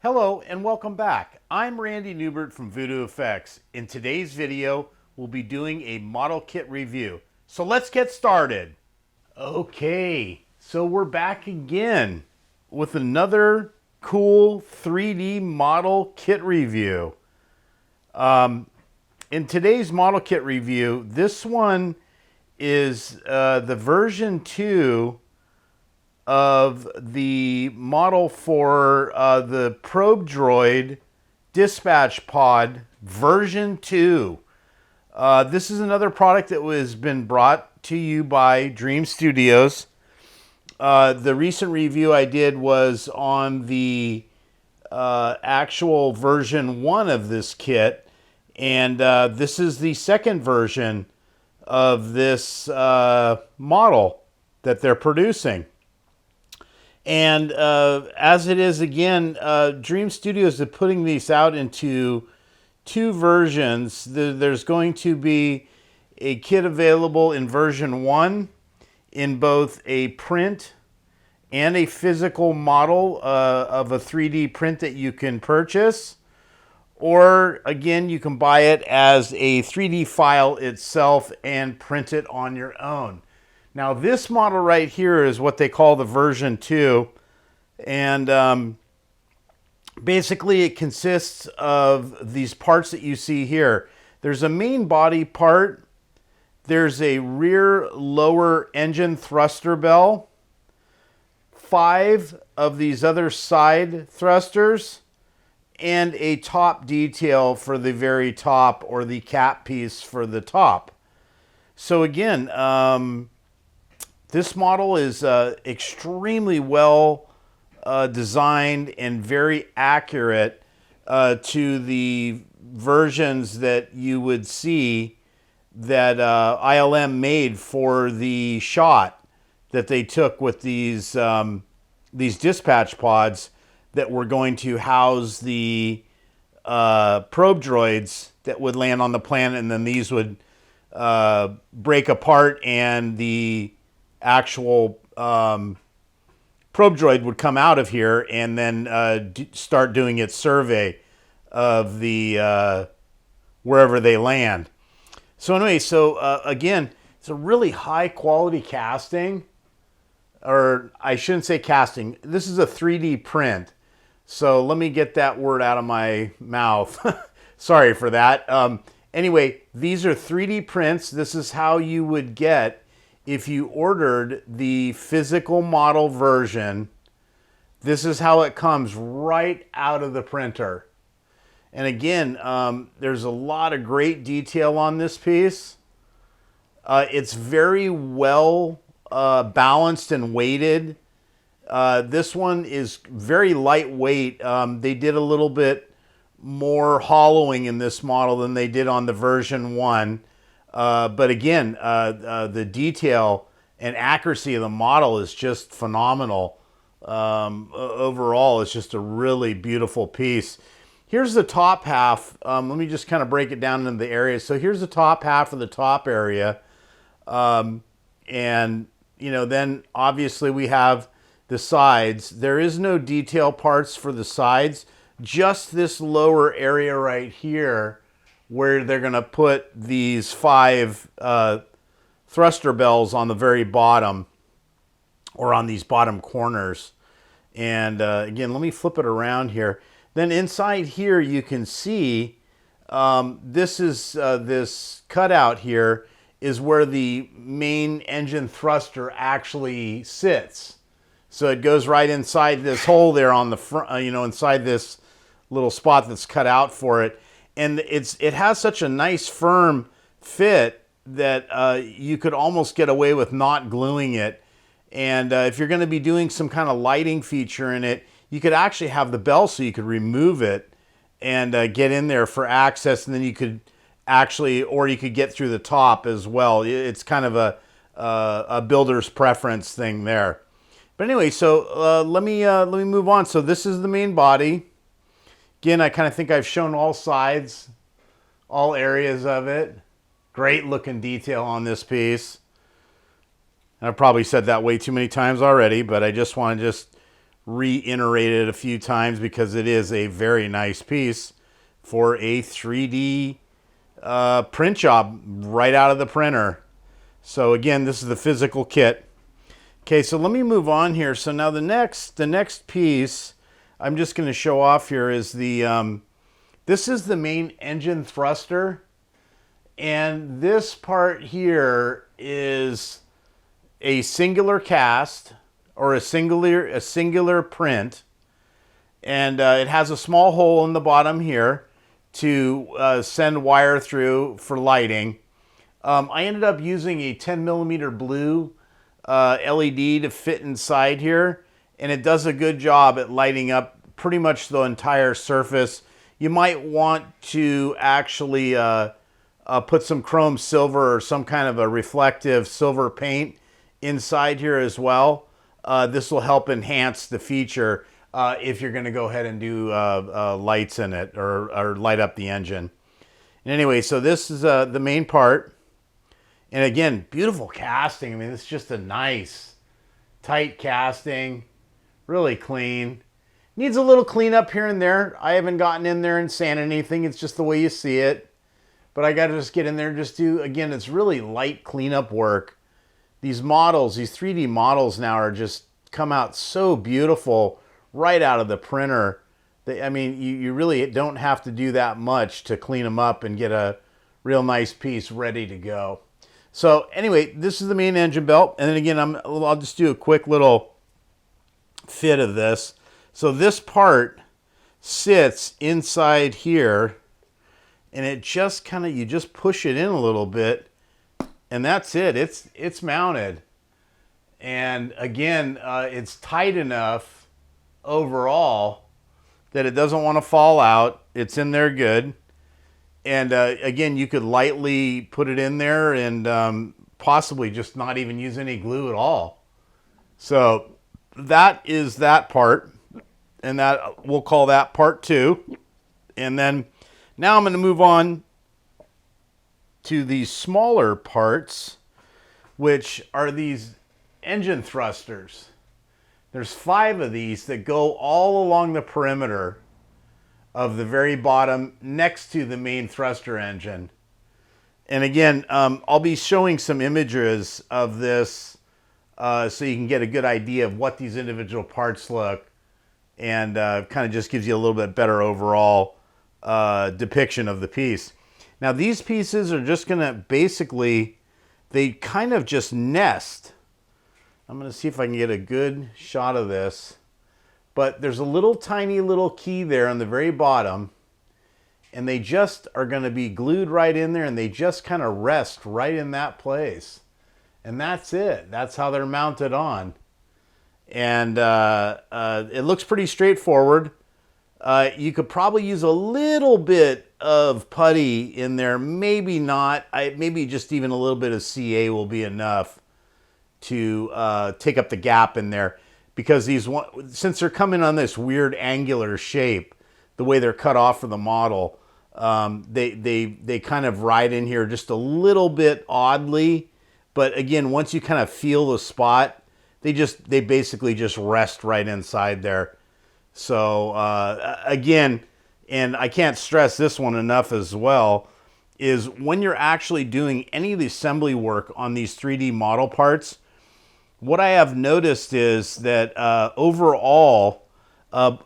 Hello and welcome back. I'm Randy Newbert from VoodooFX. In today's video, we'll be doing a model kit review. So let's get started. Okay, so we're back again with another cool 3D model kit review. In today's model kit review, this one is the version 2 of the model for the probe droid dispatch pod version 2. This is another product that has been brought to you by Dream Studios. The recent review I did was on the actual version 1 of this kit, and this is the second version of this model that they're producing. And as it is, again, Dream Studios is putting these out into two versions. There's going to be a kit available in version 1 in both a print and a physical model of a 3D print that you can purchase. Or, again, you can buy it as a 3D file itself and print it on your own. Now, this model right here is what they call the version 2, and basically it consists of these parts that you see here. There's a main body part, there's a rear lower engine thruster bell, 5 of these other side thrusters, and a top detail for the very top, or the cap piece for the top. So again, this model is extremely well designed and very accurate to the versions that you would see that ILM made for the shot that they took with these dispatch pods that were going to house the probe droids that would land on the planet, and then these would break apart and the actual probe droid would come out of here and then start doing its survey of the wherever they land. So anyway, again, it's a really high quality casting, or I shouldn't say casting. This is a 3D print. So let me get that word out of my mouth. Sorry for that. Anyway, these are 3D prints. This is how you would get if you ordered the physical model version. This is how it comes right out of the printer. And again, there's a lot of great detail on this piece. It's very well balanced and weighted. This one is very lightweight. They did a little bit more hollowing in this model than they did on the version 1. But again, the detail and accuracy of the model is just phenomenal. Overall, it's just a really beautiful piece. Here's the top half. Let me just kind of break it down into the areas. So here's the top half of the top area. And, you know, then obviously we have the sides. There is no detail parts for the sides, just this lower area right here where they're going to put these 5 thruster bells on the very bottom, or on these bottom corners. And again, let me flip it around here. Then inside here you can see this cutout here is where the main engine thruster actually sits. So it goes right inside this hole there on the front, inside this little spot that's cut out for it. And it has such a nice firm fit that you could almost get away with not gluing it. And if you're going to be doing some kind of lighting feature in it, you could actually have the bell so you could remove it and get in there for access, and then you could actually, or you could get through the top as well. It's kind of a builder's preference thing there. But anyway, so let me move on. So this is the main body. Again, I kind of think I've shown all sides, all areas of it. Great looking detail on this piece. I've probably said that way too many times already, but I just want to reiterated a few times because it is a very nice piece for a 3D print job right out of the printer. So again, this is the physical kit. Okay, so let me move on here. So now the next piece I'm just going to show off here is the this is the main engine thruster, and this part here is a singular cast or a singular print, and it has a small hole in the bottom here to send wire through for lighting. I ended up using a 10mm blue LED to fit inside here, and it does a good job at lighting up pretty much the entire surface. You might want to actually put some chrome silver or some kind of a reflective silver paint inside here as well. This will help enhance the feature if you're going to go ahead and do lights in it or light up the engine. And anyway, so this is the main part. And again, beautiful casting. I mean, it's just a nice, tight casting, really clean. Needs a little cleanup here and there. I haven't gotten in there and sanded anything. It's just the way you see it. But I got to just get in there and just do, again, it's really light cleanup work. These models, these 3D models now are just come out so beautiful right out of the printer. I mean, you really don't have to do that much to clean them up and get a real nice piece ready to go. So anyway, this is the main engine belt. And then again, I'll just do a quick little fit of this. So this part sits inside here, and it just kind of, you just push it in a little bit, and that's it. It's mounted. And again, it's tight enough overall that it doesn't want to fall out. It's in there good. And again, you could lightly put it in there and possibly just not even use any glue at all. So that is that part. And that we'll call that part 2. And then now I'm going to move on to these smaller parts, which are these engine thrusters. There's 5 of these that go all along the perimeter of the very bottom next to the main thruster engine. And again, I'll be showing some images of this so you can get a good idea of what these individual parts look, and kind of just gives you a little bit better overall depiction of the piece. Now these pieces are just going to basically, they kind of just nest. I'm going to see if I can get a good shot of this. But there's a little tiny little key there on the very bottom, and they just are going to be glued right in there, and they just kind of rest right in that place. And that's it. That's how they're mounted on. And it looks pretty straightforward. You could probably use a little bit of putty in there, maybe not. Maybe just even a little bit of CA will be enough to take up the gap in there, because since they're coming on this weird angular shape, the way they're cut off for the model, they kind of ride in here just a little bit oddly. But again, once you kind of feel the spot, they basically just rest right inside there. So again, and I can't stress this one enough as well, is when you're actually doing any of the assembly work on these 3D model parts, what I have noticed is that overall,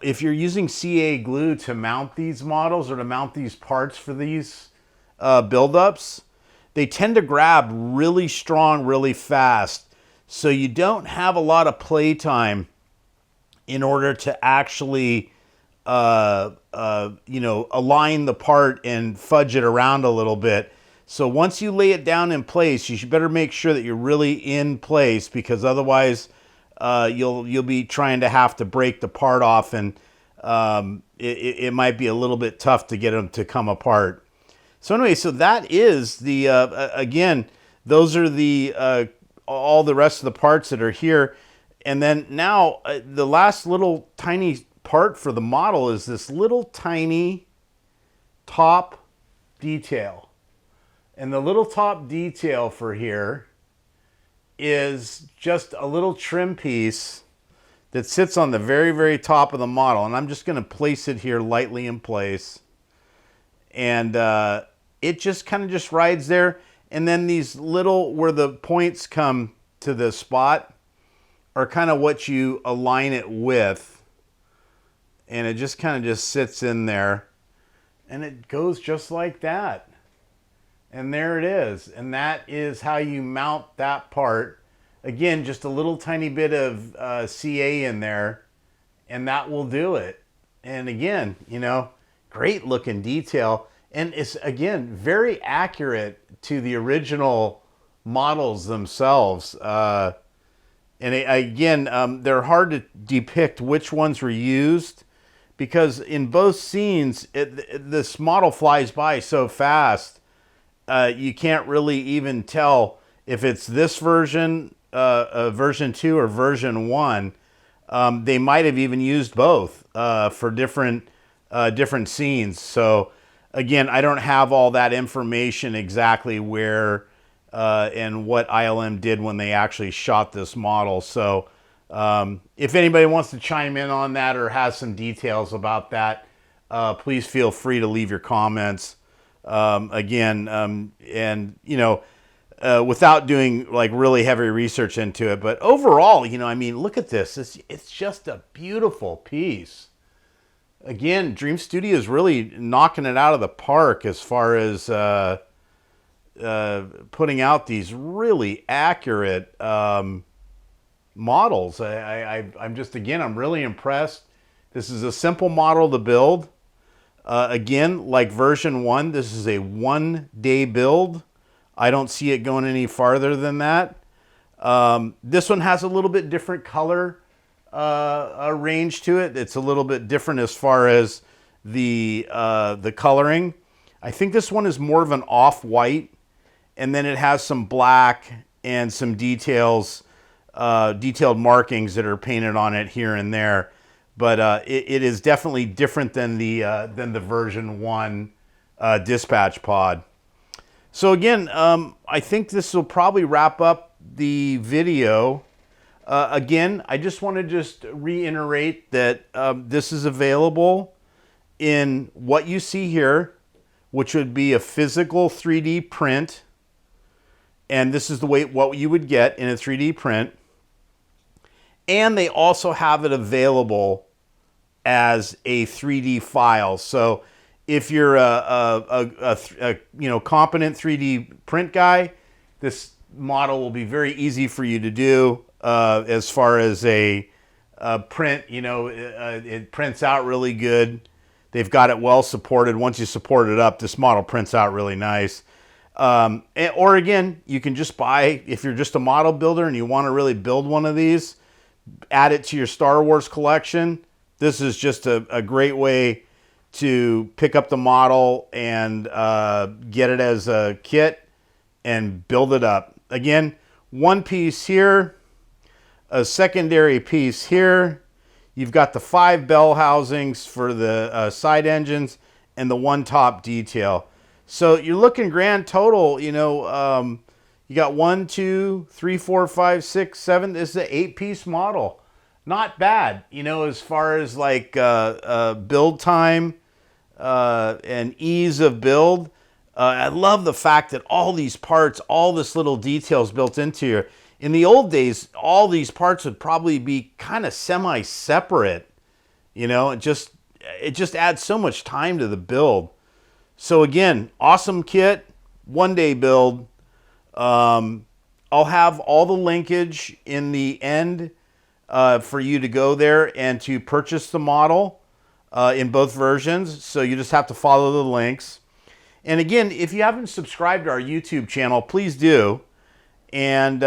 if you're using CA glue to mount these models or to mount these parts for these buildups, they tend to grab really strong, really fast. So you don't have a lot of play time in order to actually, align the part and fudge it around a little bit. So once you lay it down in place, you should better make sure that you're really in place, because otherwise you'll be trying to have to break the part off, and it might be a little bit tough to get them to come apart. So anyway, so that is the, again, those are the all the rest of the parts that are here. And then now the last little tiny part for the model is this little tiny top detail. And the little top detail for here is just a little trim piece that sits on the very, very top of the model. And I'm just going to place it here lightly in place. And it just kind of just rides there. And then these little, where the points come to the spot, are kind of what you align it with. And it just kind of just sits in there. And it goes just like that. And there it is. And that is how you mount that part. Again, just a little tiny bit of CA in there, and that will do it. And again, you know, great looking detail. And it's, again, very accurate to the original models themselves. And again, they're hard to depict which ones were used, because in both scenes, this model flies by so fast, you can't really even tell if it's this version, version 2 or version 1. They might have even used both for different scenes. So again, I don't have all that information exactly where and what ILM did when they actually shot this model. So if anybody wants to chime in on that or has some details about that, please feel free to leave your comments. And you know, without doing like really heavy research into it, but overall, you know, I mean, look at this. It's just a beautiful piece. Again, Dream Studio is really knocking it out of the park as far as putting out these really accurate models. I'm just, again, I'm really impressed. This is a simple model to build. Again, like version 1, this is a 1-day build. I don't see it going any farther than that. This one has a little bit different color range to it. It's a little bit different as far as the coloring. I think this one is more of an off-white, and then it has some black and some details, detailed markings that are painted on it here and there. But it is definitely different than the version 1 dispatch pod. So again, I think this will probably wrap up the video. Again, I just want to reiterate that this is available in what you see here, which would be a physical 3D print. And this is the way what you would get in a 3D print. And they also have it available as a 3D file. So if you're a you know, competent 3D print guy, this model will be very easy for you to do as far as a print. You know, it prints out really good. They've got it well supported. Once you support it up, this model prints out really nice. Or again, you can just buy, if you're just a model builder and you want to really build one of these, add it to your Star Wars collection. This is just a great way to pick up the model and get it as a kit and build it up. Again, one piece here, a secondary piece here. You've got the 5 bell housings for the side engines and the one top detail. So you're looking grand total, you know, you got 1, 2, 3, 4, 5, 6, 7. This is an 8-piece model. Not bad, you know, as far as like build time and ease of build. I love the fact that all these parts, all this little details built into here. In the old days, all these parts would probably be kind of semi-separate. You know, it just adds so much time to the build. So again, awesome kit, 1-day build. I'll have all the linkage in the end for you to go there and to purchase the model in both versions. So you just have to follow the links. And again, if you haven't subscribed to our YouTube channel, please do. And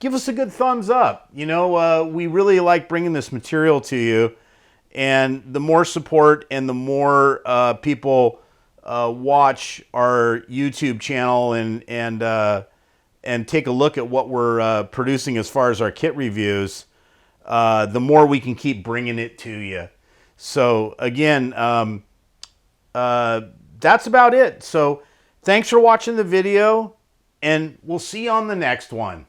give us a good thumbs up. You know, we really like bringing this material to you. And the more support and the more people watch our YouTube channel and take a look at what we're producing as far as our kit reviews, the more we can keep bringing it to you. So again, that's about it. So thanks for watching the video, and we'll see you on the next one.